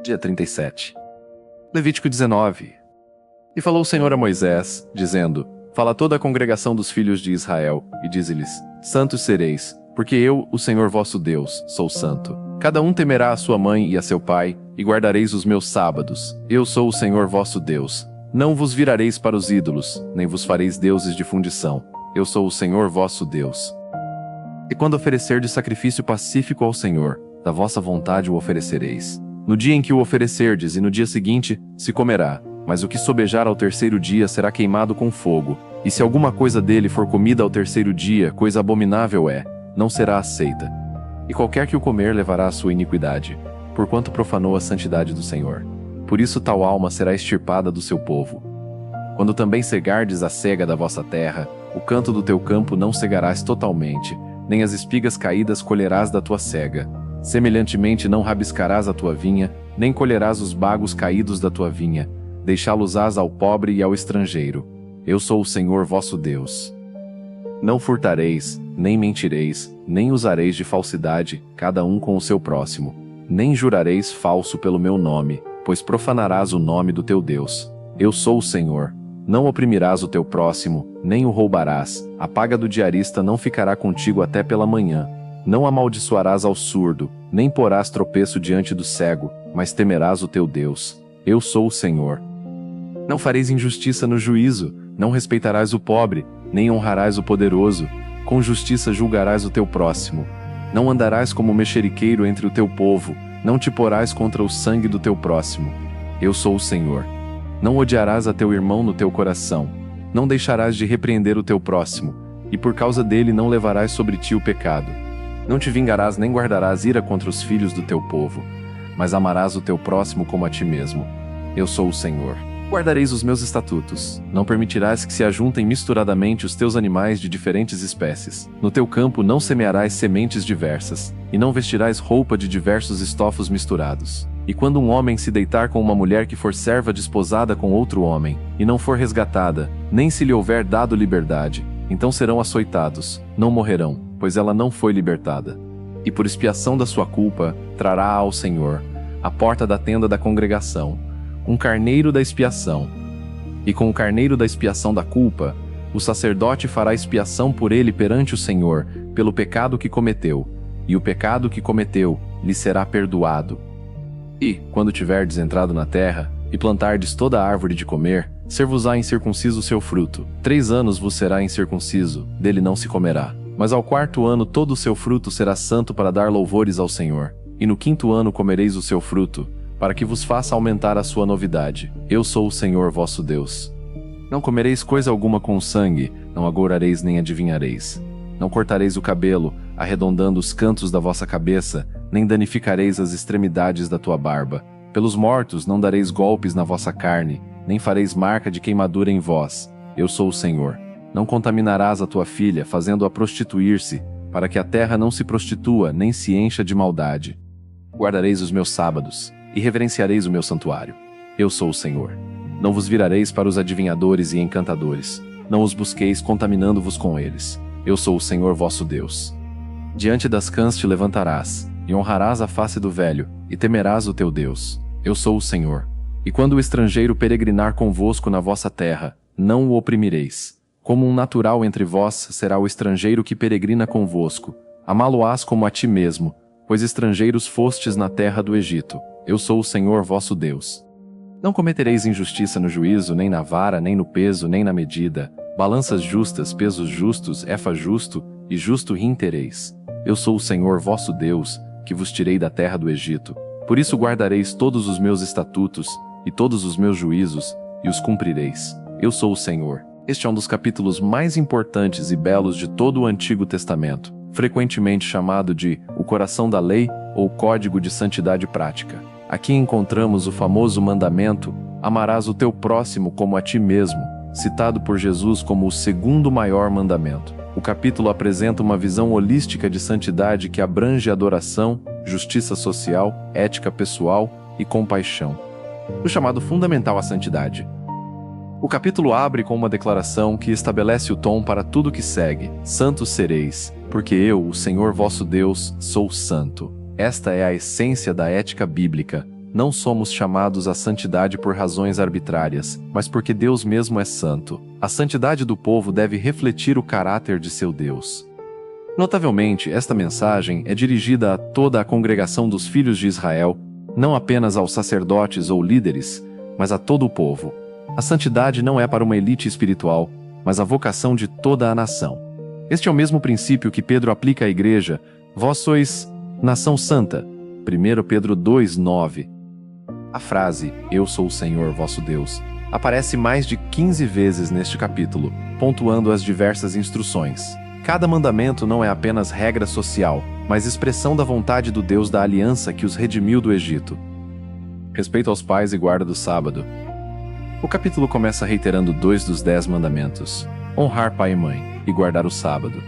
Dia 37. Levítico 19. E falou o Senhor a Moisés, dizendo: Fala a toda a congregação dos filhos de Israel, e dize-lhes: Santos sereis, porque eu, o Senhor vosso Deus, sou santo. Cada um temerá a sua mãe e a seu pai, e guardareis os meus sábados. Eu sou o Senhor vosso Deus. Não vos virareis para os ídolos, nem vos fareis deuses de fundição. Eu sou o Senhor vosso Deus. E quando oferecerdes sacrifício pacífico ao Senhor, da vossa vontade o oferecereis. No dia em que o oferecerdes e no dia seguinte, se comerá, mas o que sobejar ao terceiro dia será queimado com fogo, e se alguma coisa dele for comida ao terceiro dia, coisa abominável é, não será aceita. E qualquer que o comer levará a sua iniquidade, porquanto profanou a santidade do Senhor. Por isso tal alma será extirpada do seu povo. Quando também cegardes a cega da vossa terra, o canto do teu campo não cegarás totalmente, nem as espigas caídas colherás da tua cega. Semelhantemente não rabiscarás a tua vinha, nem colherás os bagos caídos da tua vinha, deixá-los-ás ao pobre e ao estrangeiro. Eu sou o Senhor vosso Deus. Não furtareis, nem mentireis, nem usareis de falsidade, cada um com o seu próximo. Nem jurareis falso pelo meu nome, pois profanarás o nome do teu Deus. Eu sou o Senhor. Não oprimirás o teu próximo, nem o roubarás. A paga do diarista não ficará contigo até pela manhã. Não amaldiçoarás ao surdo, nem porás tropeço diante do cego, mas temerás o teu Deus. Eu sou o Senhor. Não fareis injustiça no juízo, não respeitarás o pobre, nem honrarás o poderoso. Com justiça julgarás o teu próximo. Não andarás como mexeriqueiro entre o teu povo, não te porás contra o sangue do teu próximo. Eu sou o Senhor. Não odiarás a teu irmão no teu coração. Não deixarás de repreender o teu próximo, e por causa dele não levarás sobre ti o pecado. Não te vingarás nem guardarás ira contra os filhos do teu povo, mas amarás o teu próximo como a ti mesmo. Eu sou o Senhor. Guardareis os meus estatutos. Não permitirás que se ajuntem misturadamente os teus animais de diferentes espécies. No teu campo não semearás sementes diversas, e não vestirás roupa de diversos estofos misturados. E quando um homem se deitar com uma mulher que for serva desposada com outro homem, e não for resgatada, nem se lhe houver dado liberdade, então serão açoitados, não morrerão, pois ela não foi libertada. E por expiação da sua culpa, trará ao Senhor, à porta da tenda da congregação, um carneiro da expiação. E com o carneiro da expiação da culpa, o sacerdote fará expiação por ele perante o Senhor, pelo pecado que cometeu, e o pecado que cometeu lhe será perdoado. E, quando tiverdes entrado na terra, e plantardes toda a árvore de comer, ser-vos-á incircunciso o seu fruto. 3 anos vos será incircunciso, dele não se comerá. Mas ao 4º ano todo o seu fruto será santo para dar louvores ao Senhor. E no 5º ano comereis o seu fruto, para que vos faça aumentar a sua novidade. Eu sou o Senhor vosso Deus. Não comereis coisa alguma com sangue, não agourareis nem adivinhareis. Não cortareis o cabelo, arredondando os cantos da vossa cabeça, nem danificareis as extremidades da tua barba. Pelos mortos não dareis golpes na vossa carne, nem fareis marca de queimadura em vós. Eu sou o Senhor. Não contaminarás a tua filha, fazendo-a prostituir-se, para que a terra não se prostitua, nem se encha de maldade. Guardareis os meus sábados, e reverenciareis o meu santuário. Eu sou o Senhor. Não vos virareis para os adivinhadores e encantadores. Não os busqueis contaminando-vos com eles. Eu sou o Senhor vosso Deus. Diante das cãs te levantarás, e honrarás a face do velho, e temerás o teu Deus. Eu sou o Senhor. E quando o estrangeiro peregrinar convosco na vossa terra, não o oprimireis. Como um natural entre vós será o estrangeiro que peregrina convosco. Amá-lo-ás como a ti mesmo, pois estrangeiros fostes na terra do Egito. Eu sou o Senhor vosso Deus. Não cometereis injustiça no juízo, nem na vara, nem no peso, nem na medida. Balanças justas, pesos justos, efa justo, e justo rim tereis. Eu sou o Senhor vosso Deus, que vos tirei da terra do Egito. Por isso guardareis todos os meus estatutos, e todos os meus juízos, e os cumprireis. Eu sou o Senhor. Este é um dos capítulos mais importantes e belos de todo o Antigo Testamento, frequentemente chamado de o coração da lei ou código de santidade prática. Aqui encontramos o famoso mandamento: amarás o teu próximo como a ti mesmo, citado por Jesus como o 2º maior mandamento. O capítulo apresenta uma visão holística de santidade que abrange adoração, justiça social, ética pessoal e compaixão. O chamado fundamental à santidade. O capítulo abre com uma declaração que estabelece o tom para tudo que segue: santos sereis, porque eu, o Senhor vosso Deus, sou santo. Esta é a essência da ética bíblica, Não somos chamados à santidade por razões arbitrárias, mas porque Deus mesmo é santo. A santidade do povo deve refletir o caráter de seu Deus. Notavelmente, esta mensagem é dirigida a toda a congregação dos filhos de Israel, não apenas aos sacerdotes ou líderes, mas a todo o povo. A santidade não é para uma elite espiritual, mas a vocação de toda a nação. Este é o mesmo princípio que Pedro aplica à igreja. Vós sois nação santa. 1 Pedro 2:9. A frase, eu sou o Senhor vosso Deus, aparece mais de 15 vezes neste capítulo, pontuando as diversas instruções. Cada mandamento não é apenas regra social, mas expressão da vontade do Deus da aliança que os redimiu do Egito. Respeito aos pais e guarda do sábado. O capítulo começa reiterando 2 dos 10 mandamentos: honrar pai e mãe e guardar o sábado.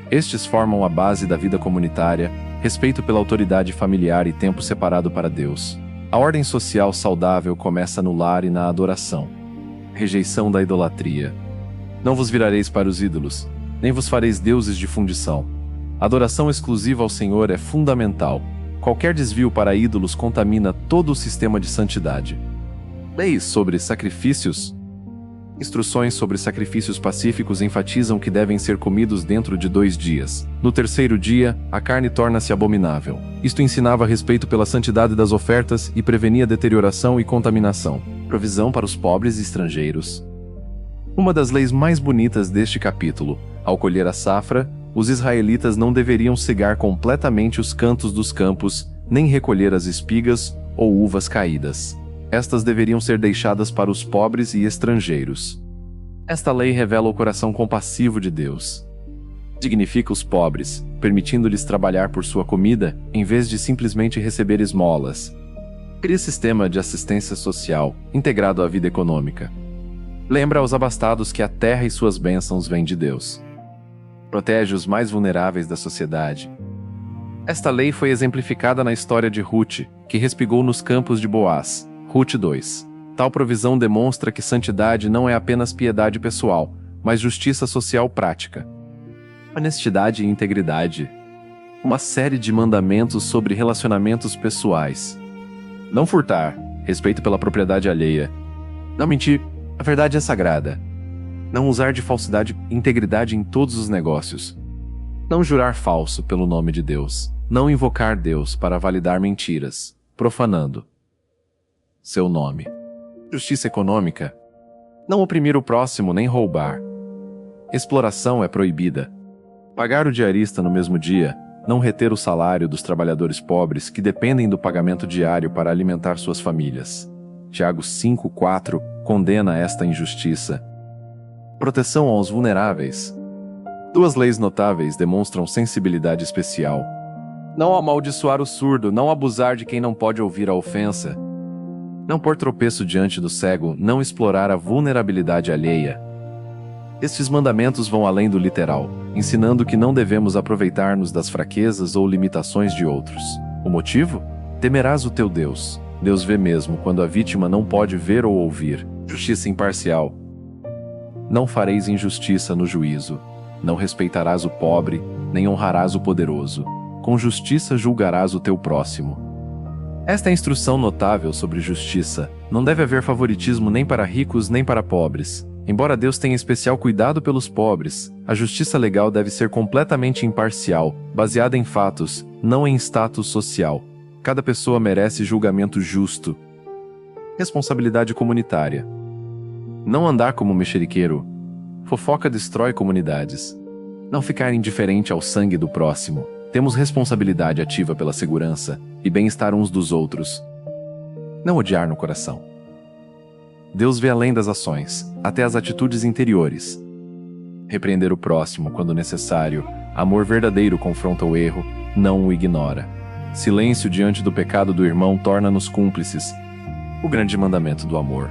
Estes formam a base da vida comunitária, respeito pela autoridade familiar e tempo separado para Deus. A ordem social saudável começa no lar e na adoração. Rejeição da idolatria. Não vos virareis para os ídolos, nem vos fareis deuses de fundição. A adoração exclusiva ao Senhor é fundamental. Qualquer desvio para ídolos contamina todo o sistema de santidade. Leis sobre sacrifícios. Instruções sobre sacrifícios pacíficos enfatizam que devem ser comidos dentro de 2 dias. No terceiro dia, a carne torna-se abominável. Isto ensinava respeito pela santidade das ofertas e prevenia deterioração e contaminação. Provisão para os pobres e estrangeiros. Uma das leis mais bonitas deste capítulo: ao colher a safra, os israelitas não deveriam cegar completamente os cantos dos campos, nem recolher as espigas ou uvas caídas. Estas deveriam ser deixadas para os pobres e estrangeiros. Esta lei revela o coração compassivo de Deus. Dignifica os pobres, permitindo-lhes trabalhar por sua comida, em vez de simplesmente receber esmolas. Cria sistema de assistência social, integrado à vida econômica. Lembra aos abastados que a terra e suas bênçãos vêm de Deus. Protege os mais vulneráveis da sociedade. Esta lei foi exemplificada na história de Ruth, que respigou nos campos de Boaz. Ruth 2. Tal provisão demonstra que santidade não é apenas piedade pessoal, mas justiça social prática. Honestidade e integridade. Uma série de mandamentos sobre relacionamentos pessoais. Não furtar, respeito pela propriedade alheia. Não mentir, a verdade é sagrada. Não usar de falsidade, integridade em todos os negócios. Não jurar falso pelo nome de Deus. Não invocar Deus para validar mentiras, profanando seu nome. Justiça econômica. Não oprimir o próximo nem roubar. Exploração é proibida. Pagar o diarista no mesmo dia. Não reter o salário dos trabalhadores pobres que dependem do pagamento diário para alimentar suas famílias. Tiago 5:4 condena esta injustiça. Proteção aos vulneráveis. 2 leis notáveis demonstram sensibilidade especial. Não amaldiçoar o surdo, não abusar de quem não pode ouvir a ofensa. Não pôr tropeço diante do cego, não explorar a vulnerabilidade alheia. Estes mandamentos vão além do literal, ensinando que não devemos aproveitar-nos das fraquezas ou limitações de outros. O motivo? Temerás o teu Deus. Deus vê mesmo quando a vítima não pode ver ou ouvir. Justiça imparcial. Não fareis injustiça no juízo. Não respeitarás o pobre, nem honrarás o poderoso. Com justiça julgarás o teu próximo. Esta é a instrução notável sobre justiça. Não deve haver favoritismo nem para ricos nem para pobres. Embora Deus tenha especial cuidado pelos pobres, a justiça legal deve ser completamente imparcial, baseada em fatos, não em status social. Cada pessoa merece julgamento justo. Responsabilidade comunitária. Não andar como mexeriqueiro. Fofoca destrói comunidades. Não ficar indiferente ao sangue do próximo. Temos responsabilidade ativa pela segurança e bem-estar uns dos outros. Não odiar no coração. Deus vê além das ações, até as atitudes interiores. Repreender o próximo quando necessário. Amor verdadeiro confronta o erro, não o ignora. Silêncio diante do pecado do irmão torna-nos cúmplices. O grande mandamento do amor.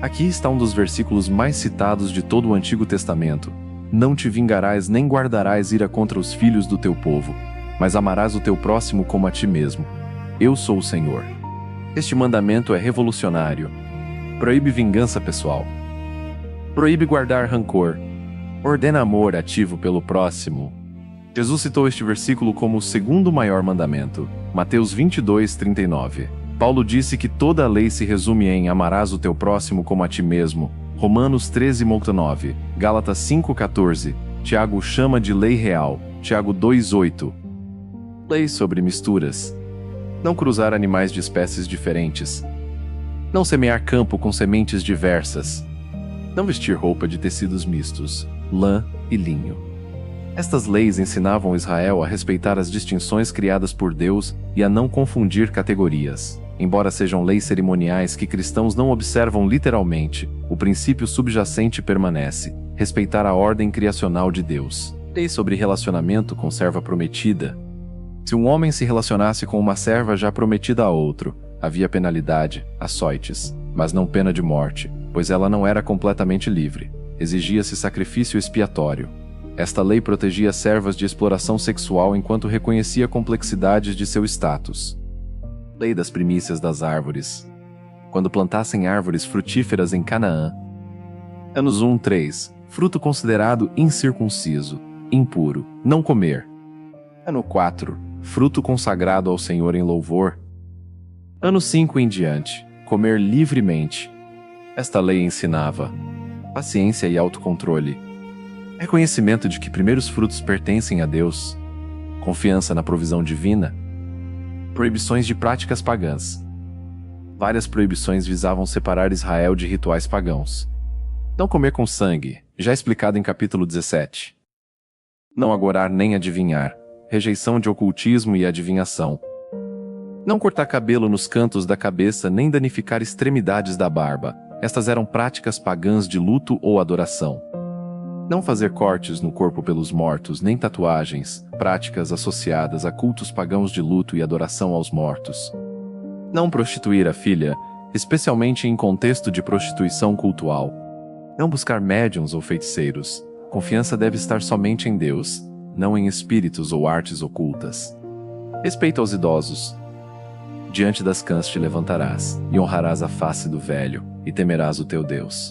Aqui está um dos versículos mais citados de todo o Antigo Testamento. Não te vingarás nem guardarás ira contra os filhos do teu povo, mas amarás o teu próximo como a ti mesmo. Eu sou o Senhor. Este mandamento é revolucionário. Proíbe vingança pessoal. Proíbe guardar rancor. Ordena amor ativo pelo próximo. Jesus citou este versículo como o segundo maior mandamento, Mateus 22:39. Paulo disse que toda a lei se resume em amarás o teu próximo como a ti mesmo. Romanos 13:9, Gálatas 5:14, Tiago chama de lei real, Tiago 2:8. Lei sobre misturas. Não cruzar animais de espécies diferentes. Não semear campo com sementes diversas. Não vestir roupa de tecidos mistos, lã e linho. Estas leis ensinavam Israel a respeitar as distinções criadas por Deus e a não confundir categorias. Embora sejam leis cerimoniais que cristãos não observam literalmente, o princípio subjacente permanece: respeitar a ordem criacional de Deus. Lei sobre relacionamento com serva prometida. Se um homem se relacionasse com uma serva já prometida a outro, havia penalidade, açoites, mas não pena de morte, pois ela não era completamente livre. Exigia-se sacrifício expiatório. Esta lei protegia servas de exploração sexual enquanto reconhecia complexidades de seu status. Lei das primícias das árvores. Quando plantassem árvores frutíferas em Canaã. Anos 1-3. Fruto considerado incircunciso, impuro, não comer. Ano 4. Fruto consagrado ao Senhor em louvor. Ano 5 em diante. Comer livremente. Esta lei ensinava paciência e autocontrole. Reconhecimento de que primeiros frutos pertencem a Deus. Confiança na provisão divina. Proibições de práticas pagãs. Várias proibições visavam separar Israel de rituais pagãos. Não comer com sangue, já explicado em capítulo 17. Não agorar nem adivinhar. Rejeição de ocultismo e adivinhação. Não cortar cabelo nos cantos da cabeça nem danificar extremidades da barba. Estas eram práticas pagãs de luto ou adoração. Não fazer cortes no corpo pelos mortos, nem tatuagens, práticas associadas a cultos pagãos de luto e adoração aos mortos. Não prostituir a filha, especialmente em contexto de prostituição cultual. Não buscar médiuns ou feiticeiros. Confiança deve estar somente em Deus, não em espíritos ou artes ocultas. Respeito aos idosos. Diante das cãs te levantarás, e honrarás a face do velho, e temerás o teu Deus.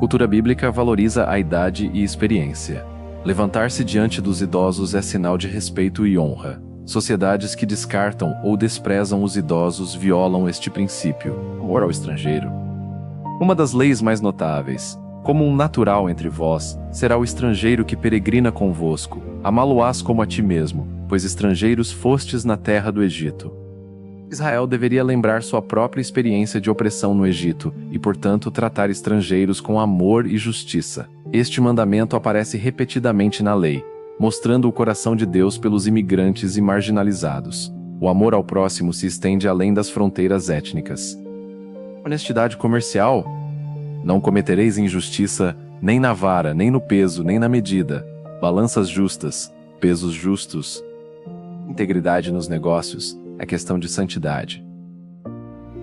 Cultura bíblica valoriza a idade e experiência. Levantar-se diante dos idosos é sinal de respeito e honra. Sociedades que descartam ou desprezam os idosos violam este princípio. Amor ao estrangeiro. Uma das leis mais notáveis. Como um natural entre vós, será o estrangeiro que peregrina convosco. Amá-lo-ás como a ti mesmo, pois estrangeiros fostes na terra do Egito. Israel deveria lembrar sua própria experiência de opressão no Egito e, portanto, tratar estrangeiros com amor e justiça. Este mandamento aparece repetidamente na lei, mostrando o coração de Deus pelos imigrantes e marginalizados. O amor ao próximo se estende além das fronteiras étnicas. Honestidade comercial. Não cometereis injustiça, nem na vara, nem no peso, nem na medida. Balanças justas, pesos justos. Integridade nos negócios é questão de santidade.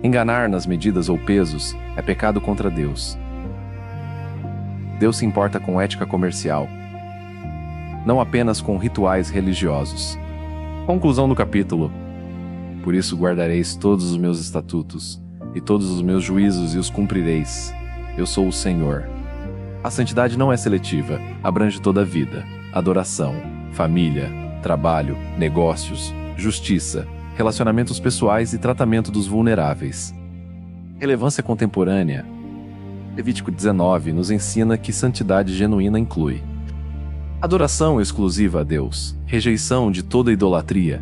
Enganar nas medidas ou pesos é pecado contra Deus. Deus se importa com ética comercial, não apenas com rituais religiosos. Conclusão do capítulo. Por isso guardareis todos os meus estatutos, e todos os meus juízos e os cumprireis. Eu sou o Senhor. A santidade não é seletiva, abrange toda a vida, adoração, família, trabalho, negócios, justiça, relacionamentos pessoais e tratamento dos vulneráveis. Relevância contemporânea. Levítico 19 nos ensina que santidade genuína inclui adoração exclusiva a Deus, rejeição de toda idolatria,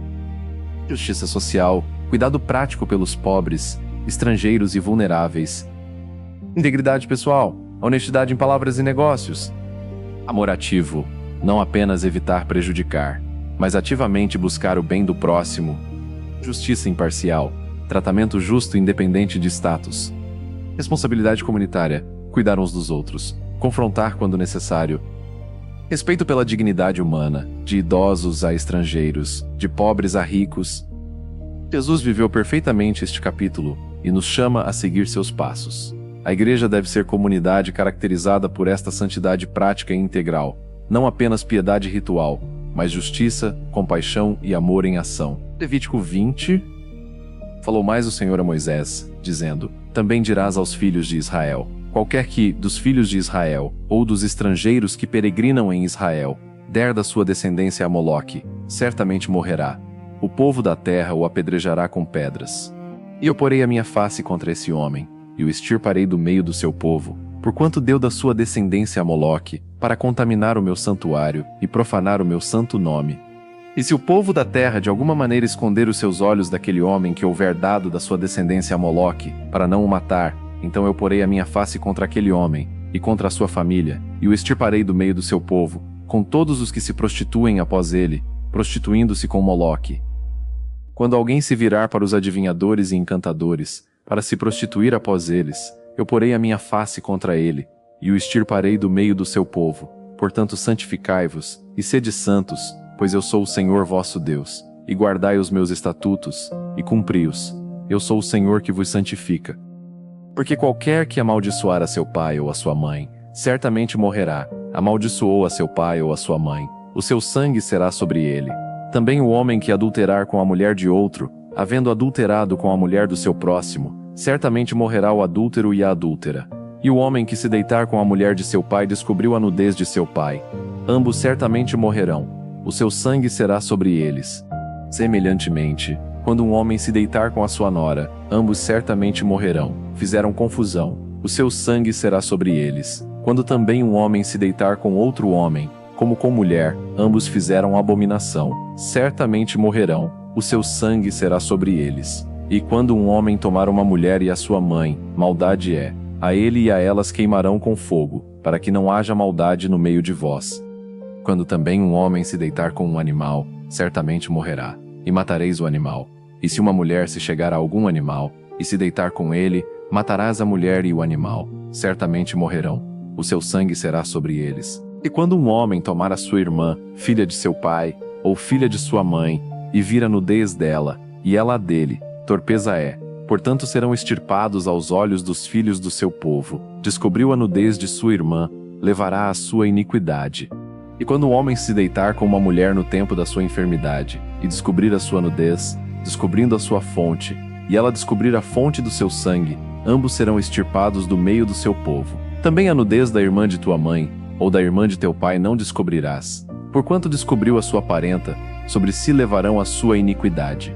justiça social, cuidado prático pelos pobres, estrangeiros e vulneráveis, integridade pessoal, honestidade em palavras e negócios, amor ativo, não apenas evitar prejudicar, mas ativamente buscar o bem do próximo, justiça imparcial, tratamento justo independente de status, responsabilidade comunitária, cuidar uns dos outros, confrontar quando necessário, respeito pela dignidade humana, de idosos a estrangeiros, de pobres a ricos. Jesus viveu perfeitamente este capítulo e nos chama a seguir seus passos. A igreja deve ser comunidade caracterizada por esta santidade prática e integral, não apenas piedade ritual, mas justiça, compaixão e amor em ação. Levítico 20. Falou mais o Senhor a Moisés, dizendo: Também dirás aos filhos de Israel: Qualquer que, dos filhos de Israel, ou dos estrangeiros que peregrinam em Israel, der da sua descendência a Moloque, certamente morrerá. O povo da terra o apedrejará com pedras. E eu porei a minha face contra esse homem, e o extirparei do meio do seu povo, porquanto deu da sua descendência a Moloque, para contaminar o meu santuário e profanar o meu santo nome. E se o povo da terra de alguma maneira esconder os seus olhos daquele homem que houver dado da sua descendência a Moloque, para não o matar, então eu porei a minha face contra aquele homem, e contra a sua família, e o extirparei do meio do seu povo, com todos os que se prostituem após ele, prostituindo-se com Moloque. Quando alguém se virar para os adivinhadores e encantadores, para se prostituir após eles, eu porei a minha face contra ele, e o extirparei do meio do seu povo. Portanto, santificai-vos, e sede santos, pois eu sou o Senhor vosso Deus, e guardai os meus estatutos, e cumpri-os. Eu sou o Senhor que vos santifica. Porque qualquer que amaldiçoar a seu pai ou a sua mãe, certamente morrerá. Amaldiçoou a seu pai ou a sua mãe, o seu sangue será sobre ele. Também o homem que adulterar com a mulher de outro, havendo adulterado com a mulher do seu próximo, certamente morrerá o adúltero e a adúltera. E o homem que se deitar com a mulher de seu pai descobriu a nudez de seu pai. Ambos certamente morrerão. O seu sangue será sobre eles. Semelhantemente, quando um homem se deitar com a sua nora, ambos certamente morrerão. Fizeram confusão. O seu sangue será sobre eles. Quando também um homem se deitar com outro homem, como com mulher, ambos fizeram abominação. Certamente morrerão. O seu sangue será sobre eles. E quando um homem tomar uma mulher e a sua mãe, maldade é. A ele e a elas queimarão com fogo, para que não haja maldade no meio de vós. Quando também um homem se deitar com um animal, certamente morrerá, e matareis o animal. E se uma mulher se chegar a algum animal, e se deitar com ele, matarás a mulher e o animal, certamente morrerão. O seu sangue será sobre eles. E quando um homem tomar a sua irmã, filha de seu pai, ou filha de sua mãe, e vir a nudez dela, e ela a dele, torpeza é. Portanto serão extirpados aos olhos dos filhos do seu povo. Descobriu a nudez de sua irmã, levará a sua iniquidade. E quando o homem se deitar com uma mulher no tempo da sua enfermidade, e descobrir a sua nudez, descobrindo a sua fonte, e ela descobrir a fonte do seu sangue, ambos serão extirpados do meio do seu povo. Também a nudez da irmã de tua mãe, ou da irmã de teu pai não descobrirás. Porquanto descobriu a sua parenta, sobre si levarão a sua iniquidade.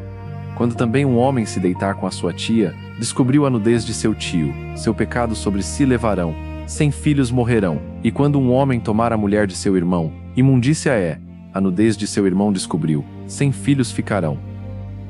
Quando também um homem se deitar com a sua tia, descobriu a nudez de seu tio, seu pecado sobre si levarão. 100 filhos morrerão. E quando um homem tomar a mulher de seu irmão, imundícia é, a nudez de seu irmão descobriu, 100 filhos ficarão.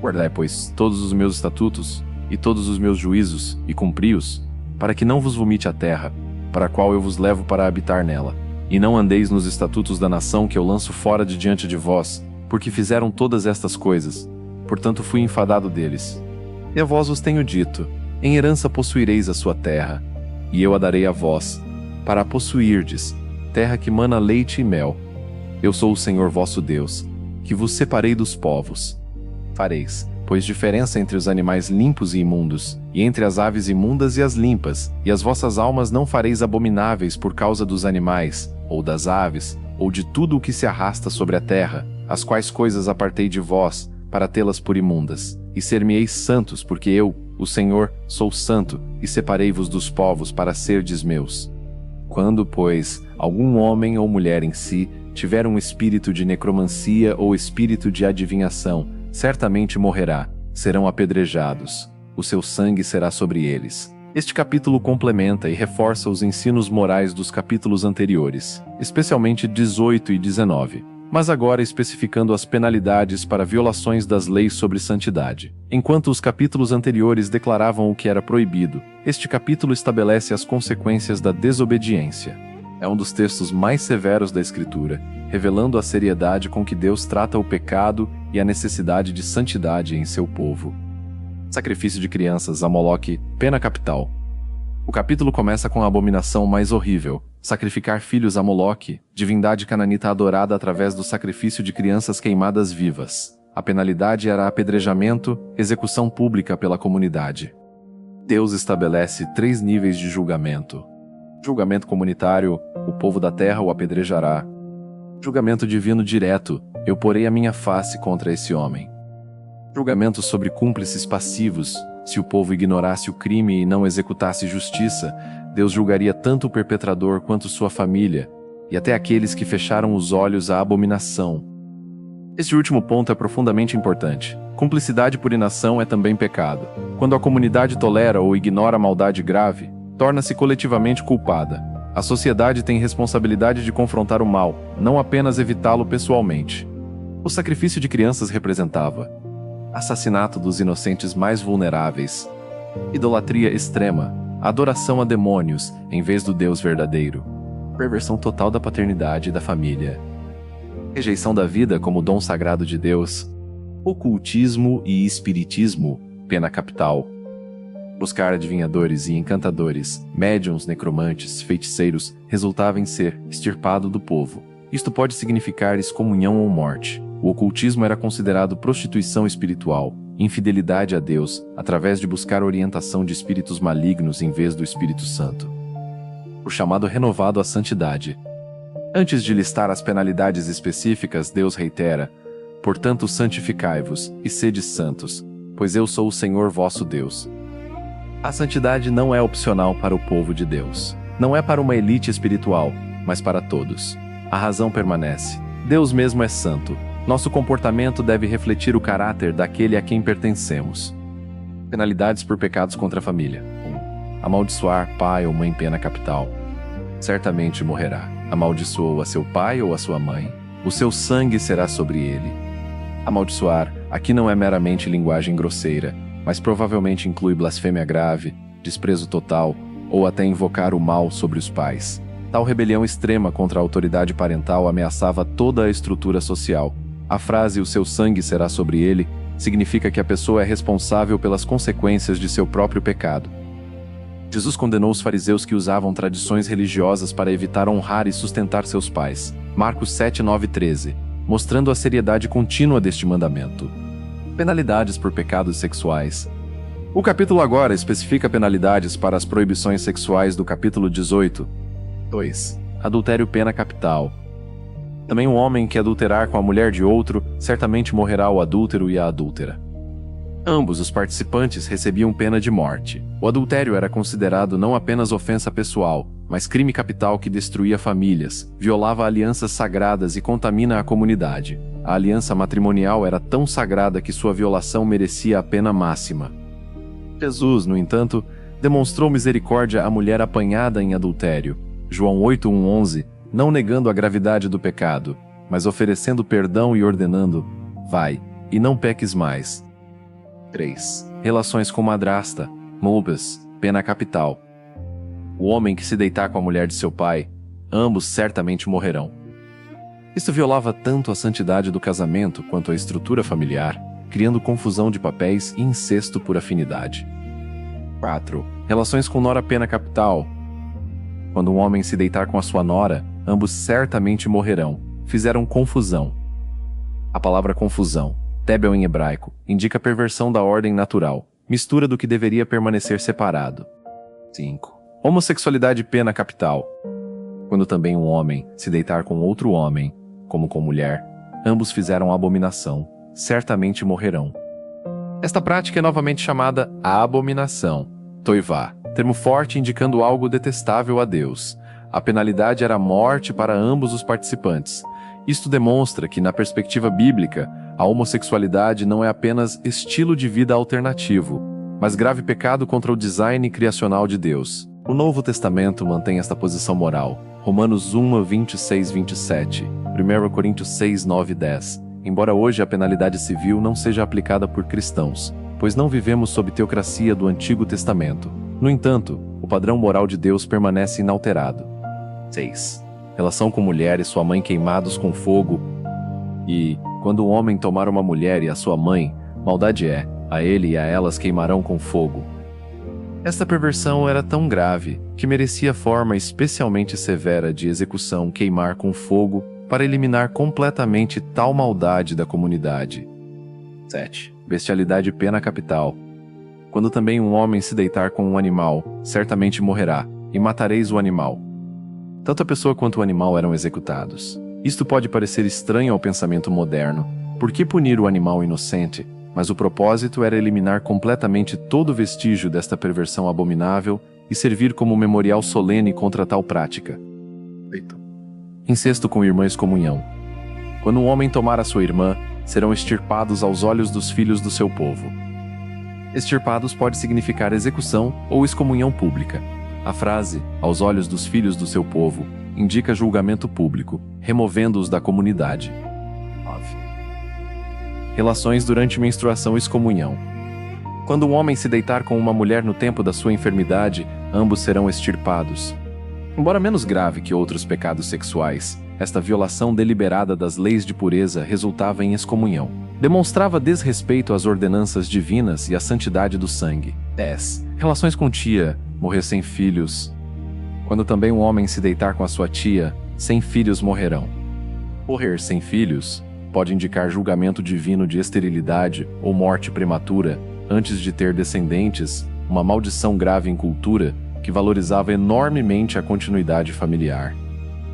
Guardai, pois, todos os meus estatutos, e todos os meus juízos, e cumpri-os, para que não vos vomite a terra, para a qual eu vos levo para habitar nela. E não andeis nos estatutos da nação que eu lanço fora de diante de vós, porque fizeram todas estas coisas. Portanto fui enfadado deles. E a vós os tenho dito, em herança possuireis a sua terra, e eu a darei a vós, para a possuirdes, terra que mana leite e mel. Eu sou o Senhor vosso Deus, que vos separei dos povos. Fareis, pois, diferença entre os animais limpos e imundos, e entre as aves imundas e as limpas, e as vossas almas não fareis abomináveis por causa dos animais, ou das aves, ou de tudo o que se arrasta sobre a terra, as quais coisas apartei de vós, para tê-las por imundas, e ser-me-eis santos, porque eu, o Senhor, sou santo, e separei-vos dos povos para serdes meus. Quando, pois, algum homem ou mulher em si tiver um espírito de necromancia ou espírito de adivinhação, certamente morrerá, serão apedrejados, o seu sangue será sobre eles. Este capítulo complementa e reforça os ensinos morais dos capítulos anteriores, especialmente 18 e 19. Mas agora especificando as penalidades para violações das leis sobre santidade. Enquanto os capítulos anteriores declaravam o que era proibido, este capítulo estabelece as consequências da desobediência. É um dos textos mais severos da Escritura, revelando a seriedade com que Deus trata o pecado e a necessidade de santidade em seu povo. Sacrifício de crianças a Moloque, pena capital. O capítulo começa com a abominação mais horrível, sacrificar filhos a Moloque, divindade cananita adorada através do sacrifício de crianças queimadas vivas. A penalidade era apedrejamento, execução pública pela comunidade. Deus estabelece 3 níveis de julgamento. Julgamento comunitário, o povo da terra o apedrejará. Julgamento divino direto, eu porei a minha face contra esse homem. Julgamento sobre cúmplices passivos, se o povo ignorasse o crime e não executasse justiça, Deus julgaria tanto o perpetrador quanto sua família, e até aqueles que fecharam os olhos à abominação. Este último ponto é profundamente importante. Cumplicidade por inação é também pecado. Quando a comunidade tolera ou ignora a maldade grave, torna-se coletivamente culpada. A sociedade tem responsabilidade de confrontar o mal, não apenas evitá-lo pessoalmente. O sacrifício de crianças representava assassinato dos inocentes mais vulneráveis, idolatria extrema, adoração a demônios em vez do Deus verdadeiro, perversão total da paternidade e da família, rejeição da vida como dom sagrado de Deus, ocultismo e espiritismo, pena capital. Buscar adivinhadores e encantadores, médiuns, necromantes, feiticeiros, resultava em ser extirpado do povo. Isto pode significar excomunhão ou morte. O ocultismo era considerado prostituição espiritual, infidelidade a Deus, através de buscar orientação de espíritos malignos em vez do Espírito Santo. O chamado renovado à santidade. Antes de listar as penalidades específicas, Deus reitera: portanto, santificai-vos e sede santos, pois eu sou o Senhor vosso Deus. A santidade não é opcional para o povo de Deus. Não é para uma elite espiritual, mas para todos. A razão permanece. Deus mesmo é santo. Nosso comportamento deve refletir o caráter daquele a quem pertencemos. Penalidades por pecados contra a família. 1. Amaldiçoar pai ou mãe, pena capital. Certamente morrerá. Amaldiçoou a seu pai ou a sua mãe, o seu sangue será sobre ele. Amaldiçoar aqui não é meramente linguagem grosseira, mas provavelmente inclui blasfêmia grave, desprezo total ou até invocar o mal sobre os pais. Tal rebelião extrema contra a autoridade parental ameaçava toda a estrutura social. A frase "o seu sangue será sobre ele" significa que a pessoa é responsável pelas consequências de seu próprio pecado. Jesus condenou os fariseus que usavam tradições religiosas para evitar honrar e sustentar seus pais. Marcos 7, 9 e 13, mostrando a seriedade contínua deste mandamento. Penalidades por pecados sexuais. O capítulo agora especifica penalidades para as proibições sexuais do capítulo 18. 2. Adultério, pena capital. Também um homem que adulterar com a mulher de outro, certamente morrerá o adúltero e a adúltera. Ambos os participantes recebiam pena de morte. O adultério era considerado não apenas ofensa pessoal, mas crime capital que destruía famílias, violava alianças sagradas e contamina a comunidade. A aliança matrimonial era tão sagrada que sua violação merecia a pena máxima. Jesus, no entanto, demonstrou misericórdia à mulher apanhada em adultério. João 8:1-11, não negando a gravidade do pecado, mas oferecendo perdão e ordenando: vai, e não peques mais. 3. Relações com madrasta, mulbas, pena capital. O homem que se deitar com a mulher de seu pai, ambos certamente morrerão. Isto violava tanto a santidade do casamento quanto a estrutura familiar, criando confusão de papéis e incesto por afinidade. 4. Relações com nora, pena capital. Quando um homem se deitar com a sua nora, ambos certamente morrerão. Fizeram confusão. A palavra confusão, tebel em hebraico, indica perversão da ordem natural, mistura do que deveria permanecer separado. 5. Homossexualidade, pena capital. Quando também um homem se deitar com outro homem, como com mulher, ambos fizeram abominação, certamente morrerão. Esta prática é novamente chamada a abominação, toivá, termo forte indicando algo detestável a Deus. A penalidade era a morte para ambos os participantes. Isto demonstra que, na perspectiva bíblica, a homossexualidade não é apenas estilo de vida alternativo, mas grave pecado contra o design criacional de Deus. O Novo Testamento mantém esta posição moral. Romanos 1, 26, 27, 1 Coríntios 6, 9 e 10. Embora hoje a penalidade civil não seja aplicada por cristãos, pois não vivemos sob teocracia do Antigo Testamento. No entanto, o padrão moral de Deus permanece inalterado. 6. Relação com mulher e sua mãe queimados com fogo. E, quando um homem tomar uma mulher e a sua mãe, maldade é, a ele e a elas queimarão com fogo. Esta perversão era tão grave que merecia forma especialmente severa de execução, queimar com fogo, para eliminar completamente tal maldade da comunidade. 7. Bestialidade, pena capital. Quando também um homem se deitar com um animal, certamente morrerá, e matareis o animal. Tanto a pessoa quanto o animal eram executados. Isto pode parecer estranho ao pensamento moderno. Por que punir o animal inocente? Mas o propósito era eliminar completamente todo vestígio desta perversão abominável e servir como memorial solene contra tal prática. 8. Incesto com irmã, excomunhão. Quando um homem tomar a sua irmã, serão extirpados aos olhos dos filhos do seu povo. Extirpados pode significar execução ou excomunhão pública. A frase, aos olhos dos filhos do seu povo, indica julgamento público, removendo-os da comunidade. 9. Relações durante menstruação e excomunhão. Quando um homem se deitar com uma mulher no tempo da sua enfermidade, ambos serão extirpados. Embora menos grave que outros pecados sexuais, esta violação deliberada das leis de pureza resultava em excomunhão. Demonstrava desrespeito às ordenanças divinas e à santidade do sangue. 10. Relações com tia, morrer sem filhos. Quando também um homem se deitar com a sua tia, sem filhos morrerão. Morrer sem filhos pode indicar julgamento divino de esterilidade ou morte prematura antes de ter descendentes, uma maldição grave em cultura que valorizava enormemente a continuidade familiar.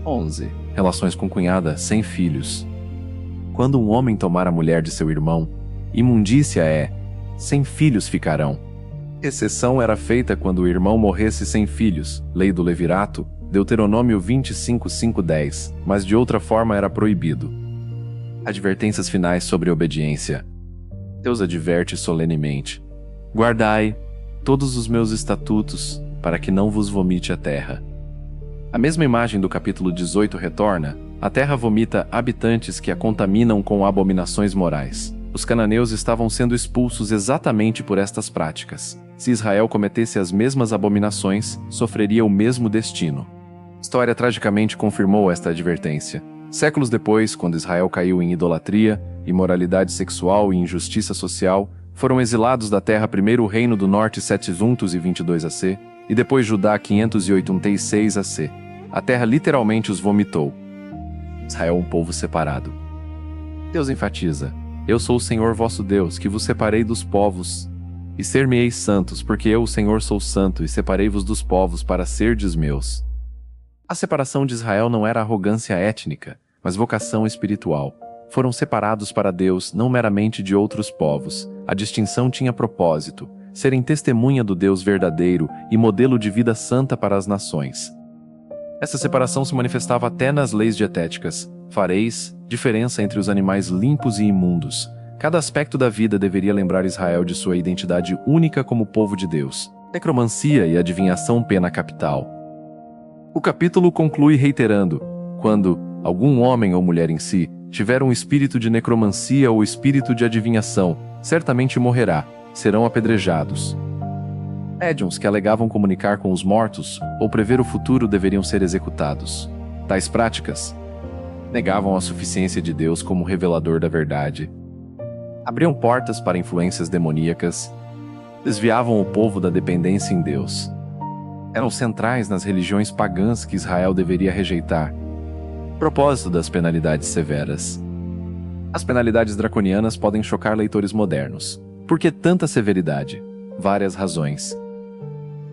11. Relações com cunhada sem filhos. Quando um homem tomar a mulher de seu irmão, imundícia é, sem filhos ficarão. Exceção era feita quando o irmão morresse sem filhos, lei do Levirato, Deuteronômio 25:5-10, mas de outra forma era proibido. Advertências finais sobre obediência. Deus adverte solenemente: guardai todos os meus estatutos, para que não vos vomite a terra. A mesma imagem do capítulo 18 retorna: a terra vomita habitantes que a contaminam com abominações morais. Os cananeus estavam sendo expulsos exatamente por estas práticas. Se Israel cometesse as mesmas abominações, sofreria o mesmo destino. A história tragicamente confirmou esta advertência. Séculos depois, quando Israel caiu em idolatria, imoralidade sexual e injustiça social, foram exilados da terra primeiro o Reino do Norte 722 AC, e depois Judá 586 AC. A terra literalmente os vomitou. Israel é um povo separado. Deus enfatiza: eu sou o Senhor vosso Deus, que vos separei dos povos, e ser-me-eis santos, porque eu, o Senhor, sou santo, e separei-vos dos povos para serdes meus. A separação de Israel não era arrogância étnica, mas vocação espiritual. Foram separados para Deus, não meramente de outros povos. A distinção tinha propósito: serem testemunha do Deus verdadeiro e modelo de vida santa para as nações. Essa separação se manifestava até nas leis dietéticas. Fareis diferença entre os animais limpos e imundos. Cada aspecto da vida deveria lembrar Israel de sua identidade única como povo de Deus. Necromancia e adivinhação pena capital. O capítulo conclui reiterando: quando algum homem ou mulher em si tiver um espírito de necromancia ou espírito de adivinhação, certamente morrerá, serão apedrejados. Médiuns que alegavam comunicar com os mortos ou prever o futuro deveriam ser executados. Tais práticas negavam a suficiência de Deus como revelador da verdade, abriam portas para influências demoníacas, desviavam o povo da dependência em Deus. Eram centrais nas religiões pagãs que Israel deveria rejeitar. Propósito das penalidades severas. As penalidades draconianas podem chocar leitores modernos. Por que tanta severidade? Várias razões.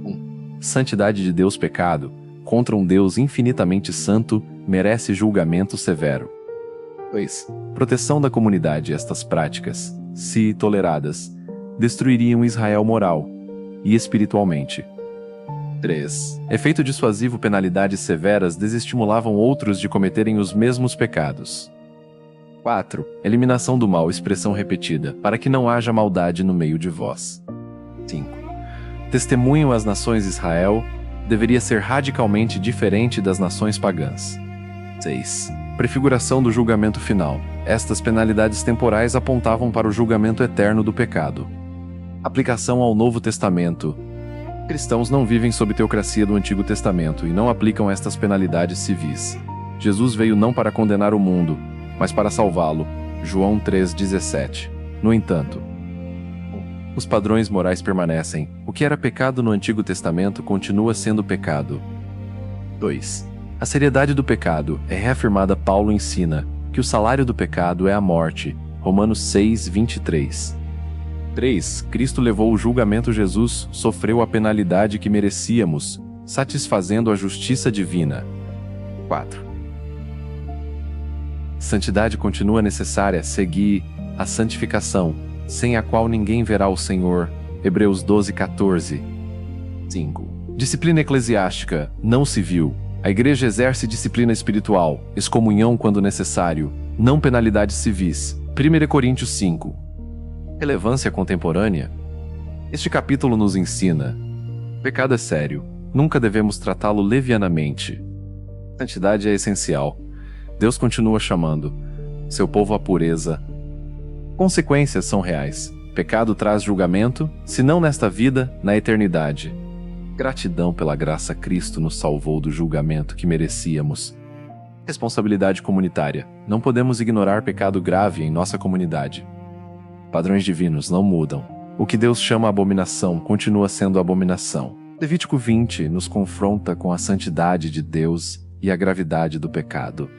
1. Santidade de Deus pecado, contra um Deus infinitamente santo, merece julgamento severo. 2. Proteção da comunidade. Estas práticas, se toleradas, destruiriam Israel moral e espiritualmente. 3. Efeito dissuasivo. Penalidades severas desestimulavam outros de cometerem os mesmos pecados. 4. Eliminação do mal. Expressão repetida, para que não haja maldade no meio de vós. 5. Testemunho às nações. Israel deveria ser radicalmente diferente das nações pagãs. 6. Prefiguração do julgamento final. Estas penalidades temporais apontavam para o julgamento eterno do pecado. Aplicação ao Novo Testamento. Cristãos não vivem sob teocracia do Antigo Testamento e não aplicam estas penalidades civis. Jesus veio não para condenar o mundo, mas para salvá-lo. João 3,17. No entanto, os padrões morais permanecem. O que era pecado no Antigo Testamento continua sendo pecado. 2. A seriedade do pecado é reafirmada. Paulo ensina que o salário do pecado é a morte. Romanos 6:23. 3. Cristo levou o julgamento. Jesus sofreu a penalidade que merecíamos, satisfazendo a justiça divina. 4. Santidade continua necessária. Segui a santificação, sem a qual ninguém verá o Senhor. Hebreus 12:14. 5. Disciplina eclesiástica, não civil. A igreja exerce disciplina espiritual, excomunhão quando necessário, não penalidades civis. 1 Coríntios 5. Relevância contemporânea. Este capítulo nos ensina: pecado é sério, nunca devemos tratá-lo levianamente. Santidade é essencial. Deus continua chamando seu povo à pureza. Consequências são reais. Pecado traz julgamento, se não nesta vida, na eternidade. Gratidão pela graça, Cristo nos salvou do julgamento que merecíamos. Responsabilidade comunitária. Não podemos ignorar pecado grave em nossa comunidade. Padrões divinos não mudam. O que Deus chama abominação continua sendo abominação. Levítico 20 nos confronta com a santidade de Deus e a gravidade do pecado,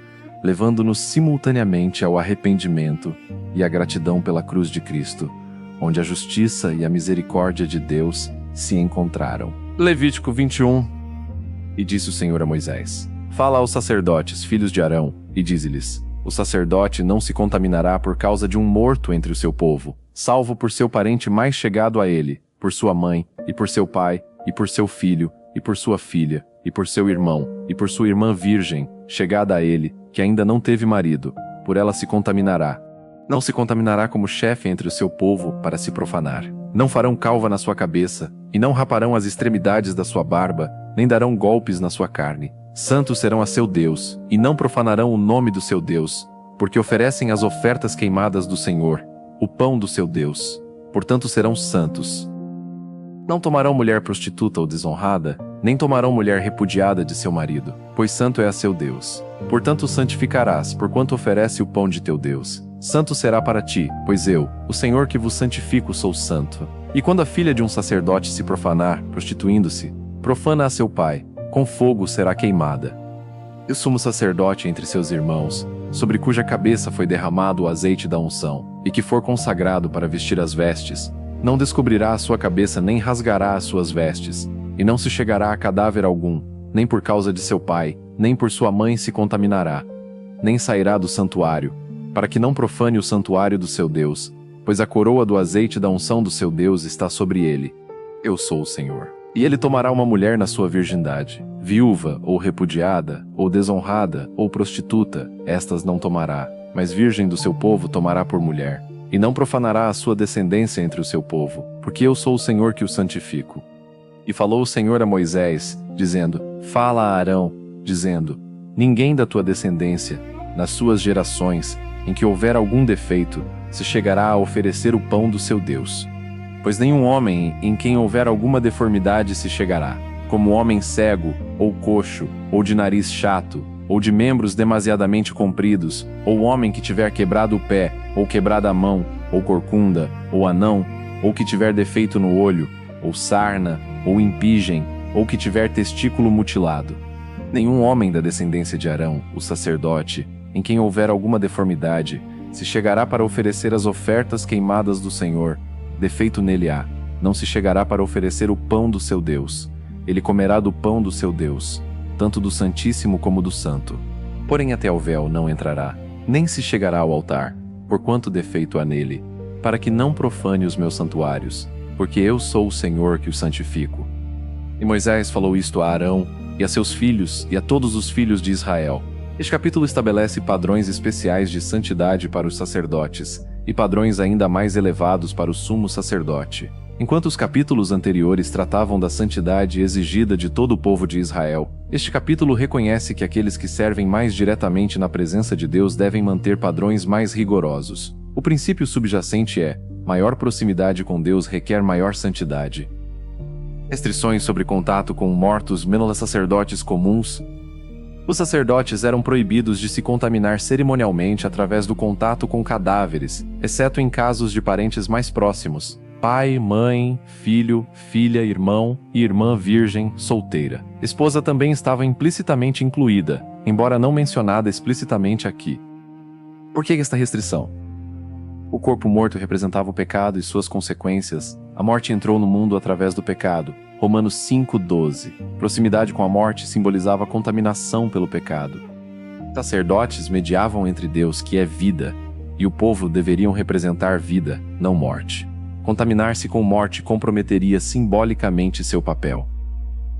levando-nos simultaneamente ao arrependimento e à gratidão pela cruz de Cristo, onde a justiça e a misericórdia de Deus se encontraram. Levítico 21. E disse o Senhor a Moisés: fala aos sacerdotes, filhos de Arão, e dize-lhes: o sacerdote não se contaminará por causa de um morto entre o seu povo, salvo por seu parente mais chegado a ele, por sua mãe, e por seu pai, e por seu filho, e por sua filha, e por seu irmão, e por sua irmã virgem, chegada a ele, que ainda não teve marido, por ela se contaminará. Não se contaminará como chefe entre o seu povo para se profanar. Não farão calva na sua cabeça, e não raparão as extremidades da sua barba, nem darão golpes na sua carne. Santos serão a seu Deus, e não profanarão o nome do seu Deus, porque oferecem as ofertas queimadas do Senhor, o pão do seu Deus. Portanto serão santos. Não tomarão mulher prostituta ou desonrada, nem tomarão mulher repudiada de seu marido, pois santo é a seu Deus. Portanto santificarás, porquanto oferece o pão de teu Deus. Santo será para ti, pois eu, o Senhor que vos santifico, sou santo. E quando a filha de um sacerdote se profanar, prostituindo-se, profana a seu pai, com fogo será queimada. E o sumo sacerdote entre seus irmãos, sobre cuja cabeça foi derramado o azeite da unção, e que for consagrado para vestir as vestes, não descobrirá a sua cabeça nem rasgará as suas vestes, e não se chegará a cadáver algum, nem por causa de seu pai, nem por sua mãe se contaminará, nem sairá do santuário, para que não profane o santuário do seu Deus, pois a coroa do azeite da unção do seu Deus está sobre ele. Eu sou o Senhor. E ele tomará uma mulher na sua virgindade, viúva, ou repudiada, ou desonrada, ou prostituta, estas não tomará, mas virgem do seu povo tomará por mulher, e não profanará a sua descendência entre o seu povo, porque eu sou o Senhor que o santifico. E falou o Senhor a Moisés, dizendo: fala a Arão, dizendo: ninguém da tua descendência, nas suas gerações, em que houver algum defeito, se chegará a oferecer o pão do seu Deus. Pois nenhum homem em quem houver alguma deformidade se chegará, como homem cego, ou coxo, ou de nariz chato, ou de membros demasiadamente compridos, ou homem que tiver quebrado o pé, ou quebrada a mão, ou corcunda, ou anão, ou que tiver defeito no olho, ou sarna, ou impigem, ou que tiver testículo mutilado. Nenhum homem da descendência de Arão, o sacerdote, em quem houver alguma deformidade, se chegará para oferecer as ofertas queimadas do Senhor. Defeito nele há, não se chegará para oferecer o pão do seu Deus. Ele comerá do pão do seu Deus, tanto do Santíssimo como do Santo. Porém até ao véu não entrará, nem se chegará ao altar, porquanto defeito há nele, para que não profane os meus santuários, porque eu sou o Senhor que o santifico. E Moisés falou isto a Arão, e a seus filhos, e a todos os filhos de Israel. Este capítulo estabelece padrões especiais de santidade para os sacerdotes, e padrões ainda mais elevados para o sumo sacerdote. Enquanto os capítulos anteriores tratavam da santidade exigida de todo o povo de Israel, este capítulo reconhece que aqueles que servem mais diretamente na presença de Deus devem manter padrões mais rigorosos. O princípio subjacente é: maior proximidade com Deus requer maior santidade. Restrições sobre contato com mortos menos sacerdotes comuns. Os sacerdotes eram proibidos de se contaminar cerimonialmente através do contato com cadáveres, exceto em casos de parentes mais próximos: pai, mãe, filho, filha, irmão e irmã virgem, solteira. Esposa também estava implicitamente incluída, embora não mencionada explicitamente aqui. Por que esta restrição? O corpo morto representava o pecado e suas consequências. A morte entrou no mundo através do pecado. Romanos 5:12. Proximidade com a morte simbolizava a contaminação pelo pecado. Sacerdotes mediavam entre Deus, que é vida, e o povo deveriam representar vida, não morte. Contaminar-se com morte comprometeria simbolicamente seu papel.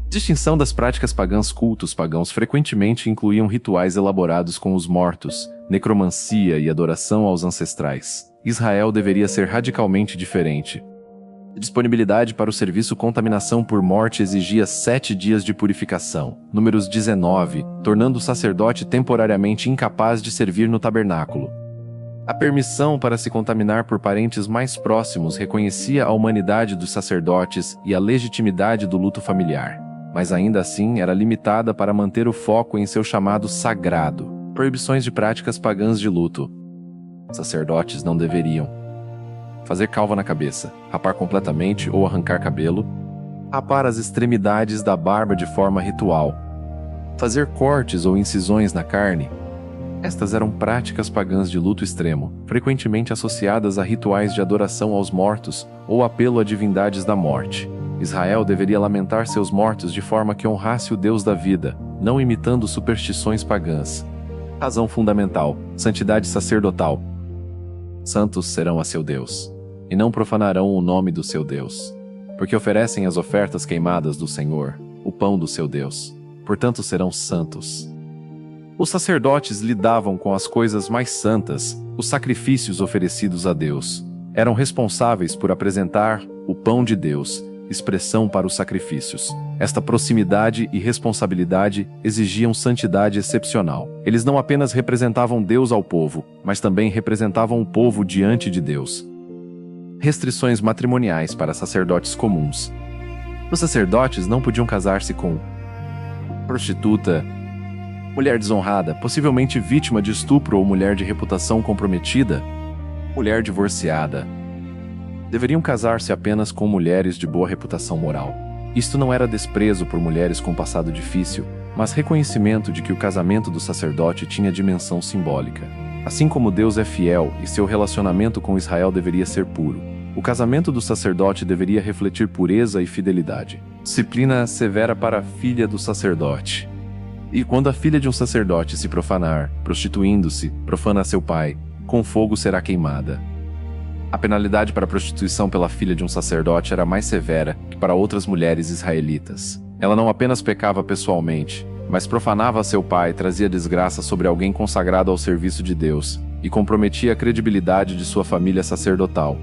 Distinção das práticas pagãs. Cultos pagãos frequentemente incluíam rituais elaborados com os mortos, necromancia e adoração aos ancestrais. Israel deveria ser radicalmente diferente. Disponibilidade para o serviço. Contaminação por morte exigia 7 dias de purificação. Números 19, tornando o sacerdote temporariamente incapaz de servir no tabernáculo. A permissão para se contaminar por parentes mais próximos reconhecia a humanidade dos sacerdotes e a legitimidade do luto familiar, mas ainda assim era limitada para manter o foco em seu chamado sagrado. Proibições de práticas pagãs de luto. Sacerdotes não deveriam fazer calva na cabeça, rapar completamente ou arrancar cabelo, rapar as extremidades da barba de forma ritual, fazer cortes ou incisões na carne. Estas eram práticas pagãs de luto extremo, frequentemente associadas a rituais de adoração aos mortos ou apelo a divindades da morte. Israel deveria lamentar seus mortos de forma que honrasse o Deus da vida, não imitando superstições pagãs. Razão fundamental: santidade sacerdotal. Santos serão a seu Deus, e não profanarão o nome do seu Deus, porque oferecem as ofertas queimadas do Senhor, o pão do seu Deus. Portanto serão santos. Os sacerdotes lidavam com as coisas mais santas, os sacrifícios oferecidos a Deus. Eram responsáveis por apresentar o pão de Deus, expressão para os sacrifícios. Esta proximidade e responsabilidade exigiam santidade excepcional. Eles não apenas representavam Deus ao povo, mas também representavam o povo diante de Deus. Restrições matrimoniais para sacerdotes comuns. Os sacerdotes não podiam casar-se com prostituta, mulher desonrada, possivelmente vítima de estupro ou mulher de reputação comprometida, mulher divorciada. Deveriam casar-se apenas com mulheres de boa reputação moral. Isto não era desprezo por mulheres com passado difícil, mas reconhecimento de que o casamento do sacerdote tinha dimensão simbólica. Assim como Deus é fiel e seu relacionamento com Israel deveria ser puro, o casamento do sacerdote deveria refletir pureza e fidelidade. Disciplina severa para a filha do sacerdote. E quando a filha de um sacerdote se profanar, prostituindo-se, profana seu pai, com fogo será queimada. A penalidade para a prostituição pela filha de um sacerdote era mais severa que para outras mulheres israelitas. Ela não apenas pecava pessoalmente, mas profanava seu pai e trazia desgraça sobre alguém consagrado ao serviço de Deus, e comprometia a credibilidade de sua família sacerdotal.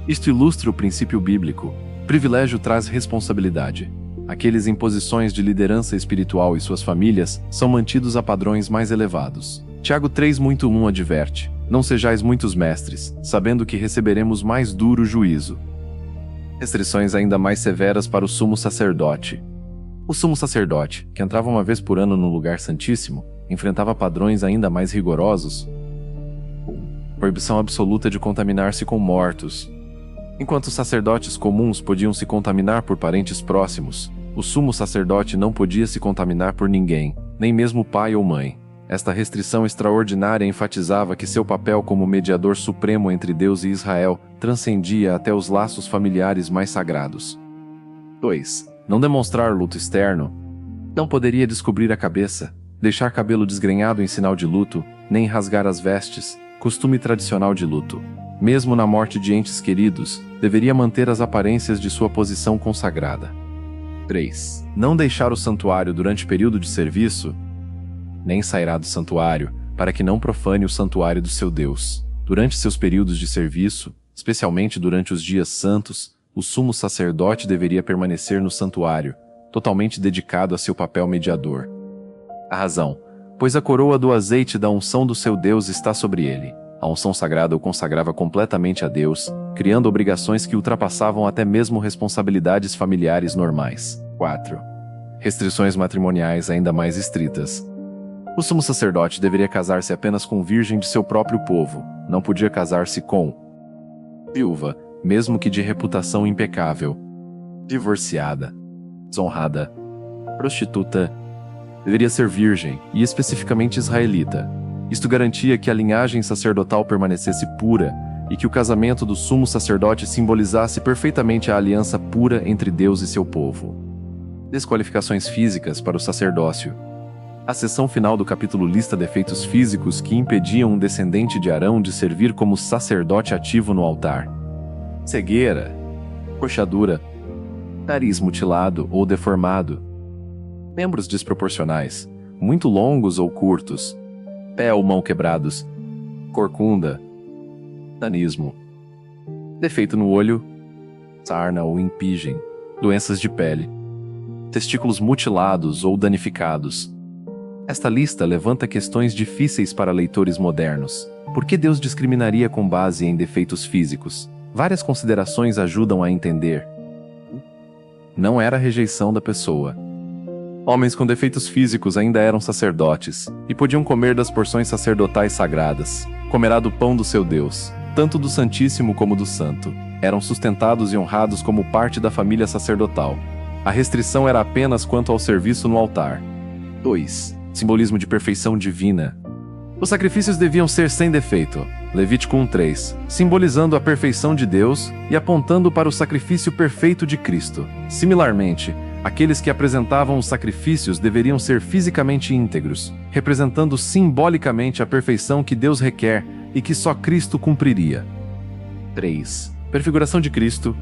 Isto ilustra o princípio bíblico: privilégio traz responsabilidade. Aqueles em posições de liderança espiritual e suas famílias são mantidos a padrões mais elevados. Tiago 3:1 adverte: não sejais muitos mestres, sabendo que receberemos mais duro juízo. Restrições ainda mais severas para o sumo sacerdote. O sumo sacerdote, que entrava uma vez por ano no lugar santíssimo, enfrentava padrões ainda mais rigorosos. Proibição absoluta de contaminar-se com mortos. Enquanto os sacerdotes comuns podiam se contaminar por parentes próximos, o sumo sacerdote não podia se contaminar por ninguém, nem mesmo pai ou mãe. Esta restrição extraordinária enfatizava que seu papel como mediador supremo entre Deus e Israel transcendia até os laços familiares mais sagrados. 2. Não demonstrar luto externo. Não poderia descobrir a cabeça, deixar cabelo desgrenhado em sinal de luto, nem rasgar as vestes, costume tradicional de luto. Mesmo na morte de entes queridos, deveria manter as aparências de sua posição consagrada. 3. Não deixar o santuário durante período de serviço. Nem sairá do santuário, para que não profane o santuário do seu Deus. Durante seus períodos de serviço, especialmente durante os dias santos, o sumo sacerdote deveria permanecer no santuário, totalmente dedicado a seu papel mediador. A razão: pois a coroa do azeite da unção do seu Deus está sobre ele. A unção sagrada o consagrava completamente a Deus, criando obrigações que ultrapassavam até mesmo responsabilidades familiares normais. 4. Restrições matrimoniais ainda mais estritas. O sumo sacerdote deveria casar-se apenas com virgem de seu próprio povo, não podia casar-se com viúva, mesmo que de reputação impecável, divorciada, desonrada, prostituta. Deveria ser virgem, e especificamente israelita. Isto garantia que a linhagem sacerdotal permanecesse pura e que o casamento do sumo sacerdote simbolizasse perfeitamente a aliança pura entre Deus e seu povo. Desqualificações físicas para o sacerdócio. A seção final do capítulo lista defeitos físicos que impediam um descendente de Arão de servir como sacerdote ativo no altar. Cegueira, coxadura, nariz mutilado ou deformado, membros desproporcionais, muito longos ou curtos, pé ou mão quebrados, corcunda, nanismo, defeito no olho, sarna ou impingem, doenças de pele, testículos mutilados ou danificados. Esta lista levanta questões difíceis para leitores modernos. Por que Deus discriminaria com base em defeitos físicos? Várias considerações ajudam a entender. Não era a rejeição da pessoa. Homens com defeitos físicos ainda eram sacerdotes e podiam comer das porções sacerdotais sagradas. Comerá do pão do seu Deus, tanto do Santíssimo como do Santo. Eram sustentados e honrados como parte da família sacerdotal. A restrição era apenas quanto ao serviço no altar. 2. Simbolismo de perfeição divina. Os sacrifícios deviam ser sem defeito. Levítico 1:3, simbolizando a perfeição de Deus e apontando para o sacrifício perfeito de Cristo. Similarmente, aqueles que apresentavam os sacrifícios deveriam ser fisicamente íntegros, representando simbolicamente a perfeição que Deus requer e que só Cristo cumpriria. 3. Prefiguração de Cristo.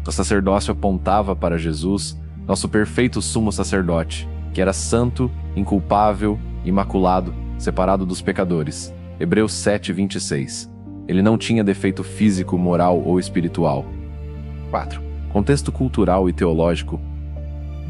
O sacerdócio apontava para Jesus, nosso perfeito sumo sacerdote, que era santo, inculpável, imaculado, separado dos pecadores. Hebreus 7:26. Ele não tinha defeito físico, moral ou espiritual. 4. Contexto cultural e teológico.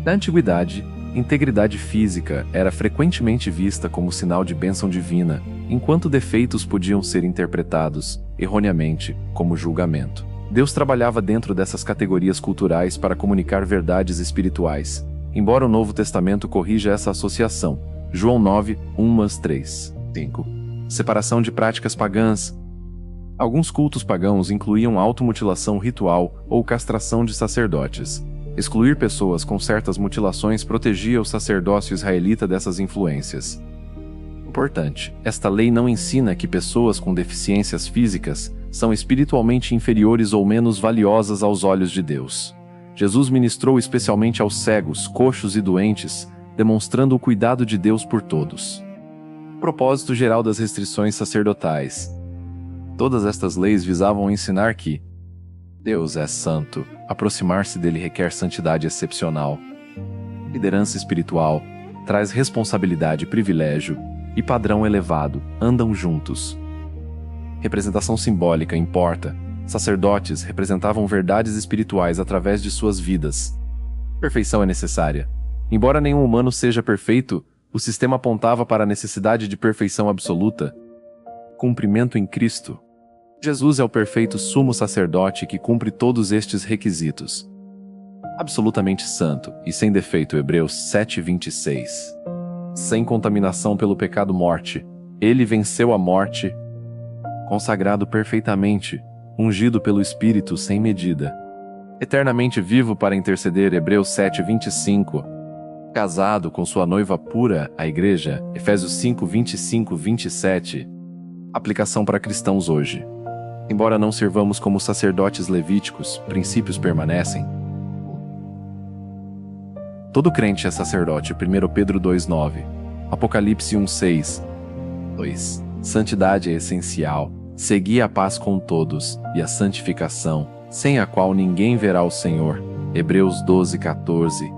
Na antiguidade, integridade física era frequentemente vista como sinal de bênção divina, enquanto defeitos podiam ser interpretados, erroneamente, como julgamento. Deus trabalhava dentro dessas categorias culturais para comunicar verdades espirituais, embora o Novo Testamento corrija essa associação. João 9:1-3. 5. Separação de práticas pagãs. Alguns cultos pagãos incluíam automutilação ritual ou castração de sacerdotes. Excluir pessoas com certas mutilações protegia o sacerdócio israelita dessas influências. Importante, esta lei não ensina que pessoas com deficiências físicas são espiritualmente inferiores ou menos valiosas aos olhos de Deus. Jesus ministrou especialmente aos cegos, coxos e doentes, demonstrando o cuidado de Deus por todos. Propósito geral das restrições sacerdotais. Todas estas leis visavam ensinar que Deus é santo, aproximar-se dele requer santidade excepcional. Liderança espiritual traz responsabilidade, privilégio e padrão elevado, andam juntos. Representação simbólica importa. Sacerdotes representavam verdades espirituais através de suas vidas. Perfeição é necessária. Embora nenhum humano seja perfeito, o sistema apontava para a necessidade de perfeição absoluta. Cumprimento em Cristo. Jesus é o perfeito sumo sacerdote que cumpre todos estes requisitos. Absolutamente santo e sem defeito, Hebreus 7:26. Sem contaminação pelo pecado morte. Ele venceu a morte. Consagrado perfeitamente, ungido pelo Espírito sem medida. Eternamente vivo para interceder, Hebreus 7:25. Casado com sua noiva pura, a Igreja, Efésios 5:25-27. Aplicação para cristãos hoje. Embora não servamos como sacerdotes levíticos, princípios permanecem. Todo crente é sacerdote, 1 Pedro 2:9. Apocalipse 1:6. 2. Santidade é essencial. Segui a paz com todos, e a santificação, sem a qual ninguém verá o Senhor. Hebreus 12:14.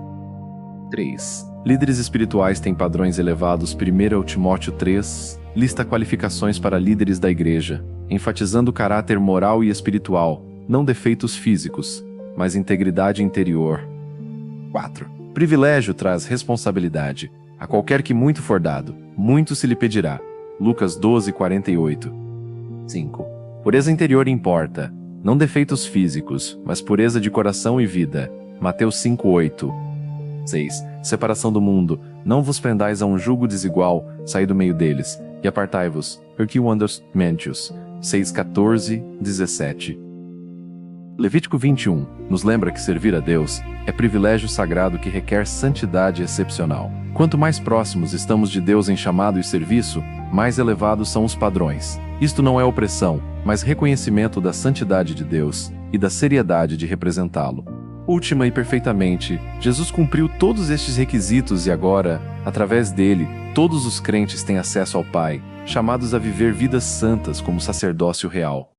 3. Líderes espirituais têm padrões elevados. 1 Timóteo 3. Lista qualificações para líderes da igreja, enfatizando o caráter moral e espiritual, não defeitos físicos, mas integridade interior. 4. Privilégio traz responsabilidade. A qualquer que muito for dado, muito se lhe pedirá. Lucas 12:48. 5. Pureza interior importa, não defeitos físicos, mas pureza de coração e vida. Mateus 5:8. 6. Separação do mundo. Não vos prendais a um jugo desigual, saí do meio deles, e apartai-vos. Arquiwandos Mentius 6:14-17. Levítico 21 nos lembra que servir a Deus é privilégio sagrado que requer santidade excepcional. Quanto mais próximos estamos de Deus em chamado e serviço, mais elevados são os padrões. Isto não é opressão, mas reconhecimento da santidade de Deus e da seriedade de representá-lo. Última e perfeitamente, Jesus cumpriu todos estes requisitos e agora, através dele, todos os crentes têm acesso ao Pai, chamados a viver vidas santas como sacerdócio real.